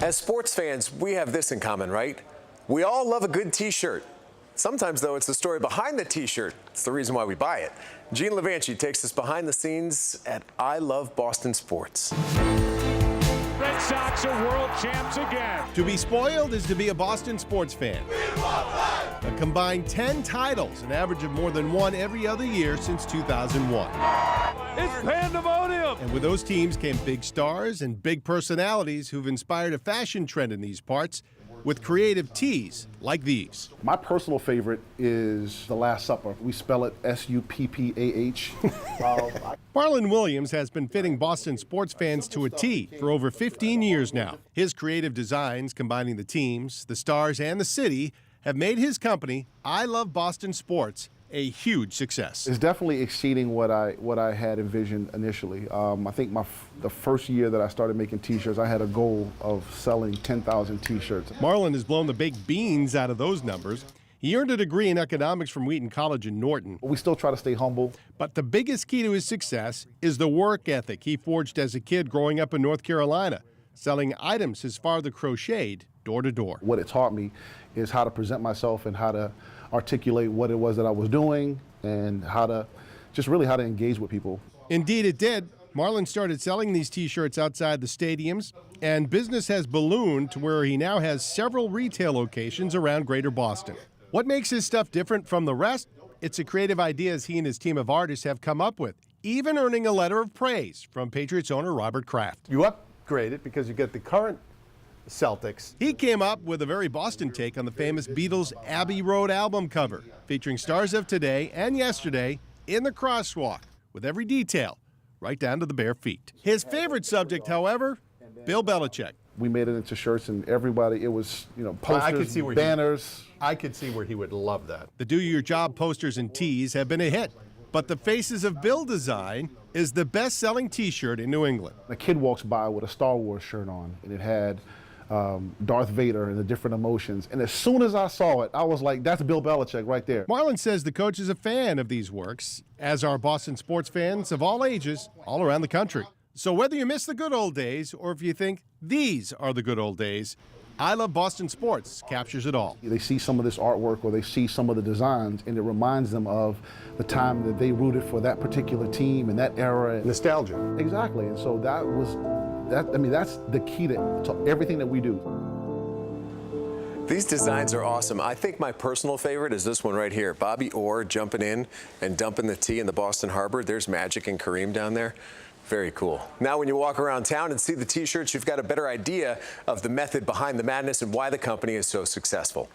As sports fans, we have this in common, right? We all love a good T-shirt. Sometimes, though, it's the story behind the T-shirt. It's the reason why we buy it. Gene Lavanchy takes us behind the scenes at I Love Boston Sports. Red Sox are world champs again. To be spoiled is to be a Boston sports fan. A combined 10 titles, an average of more than one every other year since 2001. It's pandemonium. And with those teams came big stars and big personalities who've inspired a fashion trend in these parts with creative tees like these. My personal favorite is The Last Supper. We spell it S-U-P-P-A-H. Marlon Williams has been fitting Boston sports fans to a T for over 15 years now. His creative designs, combining the teams, the stars, and the city, have made his company, I Love Boston Sports, a huge success. It's definitely exceeding what I had envisioned initially. I think the first year that I started making T-shirts, I had a goal of selling 10,000 T-shirts. Marlon has blown the baked beans out of those numbers. He earned a degree in economics from Wheaton College in Norton. We still try to stay humble. But the biggest key to his success is the work ethic he forged as a kid growing up in North Carolina, selling items his father crocheted door to door. What it taught me is how to present myself and how to articulate what it was that I was doing and how to engage with people. Indeed it did. Marlon started selling these T-shirts outside the stadiums, and business has ballooned to where he now has several retail locations around Greater Boston. What makes his stuff different from the rest? It's the creative ideas he and his team of artists have come up with, even earning a letter of praise from Patriots owner Robert Kraft. You upgrade it because you get the current Celtics. He came up with a very Boston take on the famous Beatles' Abbey Road album cover, featuring stars of today and yesterday in the crosswalk, with every detail, right down to the bare feet. His favorite subject, however, Bill Belichick. We made it into shirts, and everybody, it was, posters, banners. I could see where he would love that. The do-your-job posters and tees have been a hit, but the Faces of Bill design is the best-selling T-shirt in New England. A kid walks by with a Star Wars shirt on, and it had Darth Vader and the different emotions. And as soon as I saw it, I was like, that's Bill Belichick right there. Marlon says the coach is a fan of these works, as are Boston sports fans of all ages all around the country. So whether you miss the good old days or if you think these are the good old days, I Love Boston Sports captures it all. They see some of this artwork or they see some of the designs, and it reminds them of the time that they rooted for that particular team and that era. Nostalgia. Exactly. And so that's the key to everything that we do. These designs are awesome. I think my personal favorite is this one right here. Bobby Orr jumping in and dumping the tea in the Boston Harbor. There's Magic and Kareem down there. Very cool. Now when you walk around town and see the T-shirts, you've got a better idea of the method behind the madness and why the company is so successful.